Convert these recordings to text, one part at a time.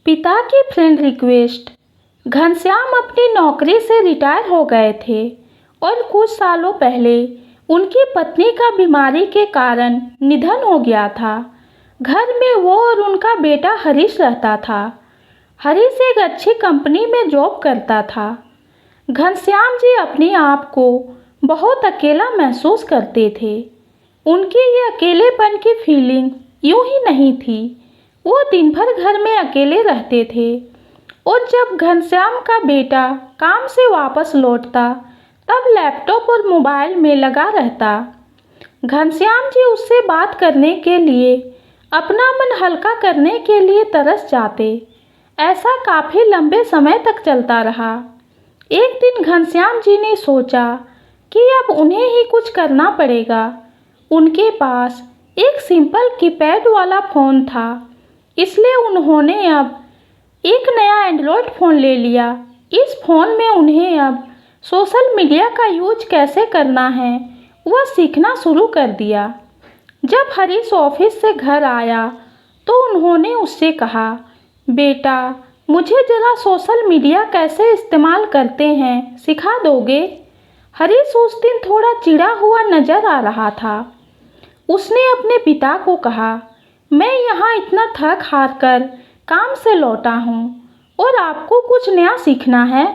पिता की friend request. Ghanshyam अपनी नौकरी से रिटायर हो गए थे और कुछ सालों पहले उनकी पत्नी का बीमारी के कारण निधन हो गया था। घर में वो और उनका बेटा हरीश रहता था। हरीश एक अच्छी कंपनी में जॉब करता था। घनश्याम जी अपने आप को बहुत अकेला महसूस करते थे। उनकी ये अकेलेपन की फीलिंग यूं ही नहीं थी। वो दिन भर घर में अकेले रहते थे और जब घनश्याम का बेटा काम से वापस लौटता तब लैपटॉप और मोबाइल में लगा रहता। घनश्याम जी उससे बात करने के लिए, अपना मन हल्का करने के लिए तरस जाते। ऐसा काफ़ी लंबे समय तक चलता रहा। एक दिन घनश्याम जी ने सोचा कि अब उन्हें ही कुछ करना पड़ेगा। उनके पास एक सिंपल कीपैड वाला फ़ोन था, इसलिए उन्होंने अब एक नया एंड्रॉयड फ़ोन ले लिया। इस फ़ोन में उन्हें अब सोशल मीडिया का यूज कैसे करना है वह सीखना शुरू कर दिया। जब हरीश ऑफिस से घर आया तो उन्होंने उससे कहा, बेटा मुझे ज़रा सोशल मीडिया कैसे इस्तेमाल करते हैं सिखा दोगे? हरीश उस दिन थोड़ा चिढ़ा हुआ नज़र आ रहा था। उसने अपने पिता को कहा, मैं यहाँ इतना थक हार कर काम से लौटा हूँ और आपको कुछ नया सीखना है।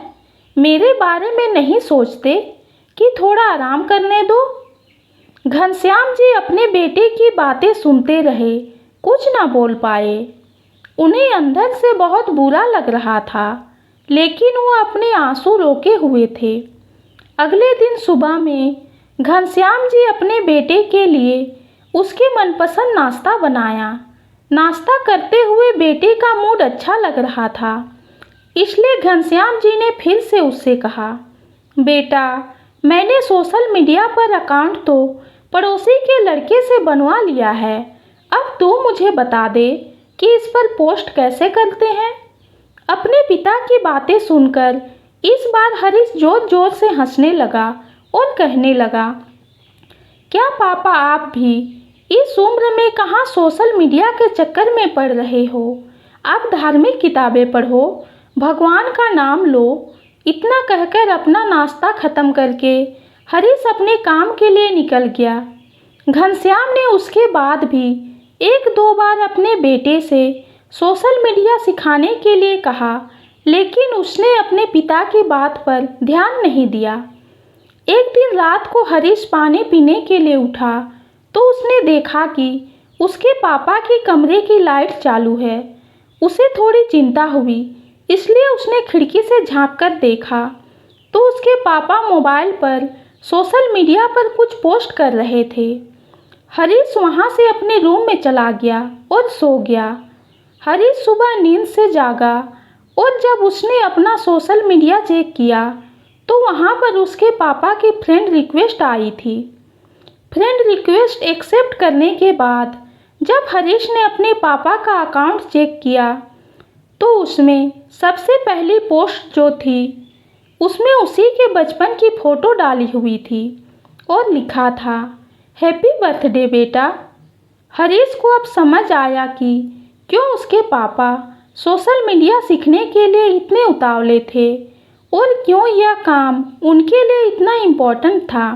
मेरे बारे में नहीं सोचते कि थोड़ा आराम करने दो। घनश्याम जी अपने बेटे की बातें सुनते रहे, कुछ ना बोल पाए। उन्हें अंदर से बहुत बुरा लग रहा था, लेकिन वो अपने आंसू रोके हुए थे। अगले दिन सुबह में घनश्याम जी अपने बेटे के लिए उसके मनपसंद नाश्ता बनाया। नाश्ता करते हुए बेटे का मूड अच्छा लग रहा था, इसलिए घनश्याम जी ने फिर से उससे कहा, बेटा मैंने सोशल मीडिया पर अकाउंट तो पड़ोसी के लड़के से बनवा लिया है। अब तू मुझे बता दे कि इस पर पोस्ट कैसे करते हैं। अपने पिता की बातें सुनकर इस बार हरीश जोर जोर से हंसने लगा और कहने लगा, क्या पापा आप भी इस उम्र में कहाँ सोशल मीडिया के चक्कर में पड़ रहे हो? आप धार्मिक किताबें पढ़ो, भगवान का नाम लो। इतना कहकर अपना नाश्ता ख़त्म करके हरीश अपने काम के लिए निकल गया। घनश्याम ने उसके बाद भी एक दो बार अपने बेटे से सोशल मीडिया सिखाने के लिए कहा, लेकिन उसने अपने पिता की बात पर ध्यान नहीं दिया। एक दिन रात को हरीश पानी पीने के लिए उठा तो उसने देखा कि उसके पापा के कमरे की लाइट चालू है। उसे थोड़ी चिंता हुई, इसलिए उसने खिड़की से झांक कर देखा तो उसके पापा मोबाइल पर सोशल मीडिया पर कुछ पोस्ट कर रहे थे। हरीश वहां से अपने रूम में चला गया और सो गया। हरीश सुबह नींद से जागा और जब उसने अपना सोशल मीडिया चेक किया तो वहां पर उसके पापा की फ्रेंड रिक्वेस्ट आई थी। फ्रेंड रिक्वेस्ट एक्सेप्ट करने के बाद जब हरीश ने अपने पापा का अकाउंट चेक किया तो उसमें सबसे पहली पोस्ट जो थी उसमें उसी के बचपन की फ़ोटो डाली हुई थी और लिखा था, हैप्पी बर्थडे बेटा। हरीश को अब समझ आया कि क्यों उसके पापा सोशल मीडिया सीखने के लिए इतने उतावले थे और क्यों यह काम उनके लिए इतना इम्पोर्टेंट था।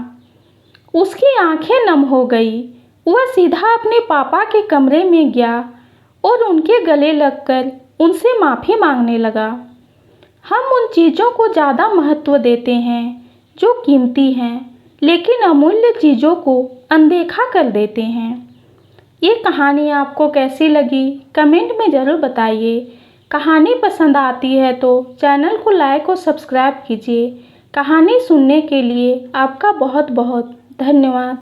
उसकी आंखें नम हो गई। वह सीधा अपने पापा के कमरे में गया और उनके गले लगकर उनसे माफ़ी मांगने लगा। हम उन चीज़ों को ज़्यादा महत्व देते हैं जो कीमती हैं, लेकिन अमूल्य चीज़ों को अनदेखा कर देते हैं। ये कहानी आपको कैसी लगी कमेंट में ज़रूर बताइए। कहानी पसंद आती है तो चैनल को लाइक और सब्सक्राइब कीजिए। कहानी सुनने के लिए आपका बहुत बहुत धन्यवाद।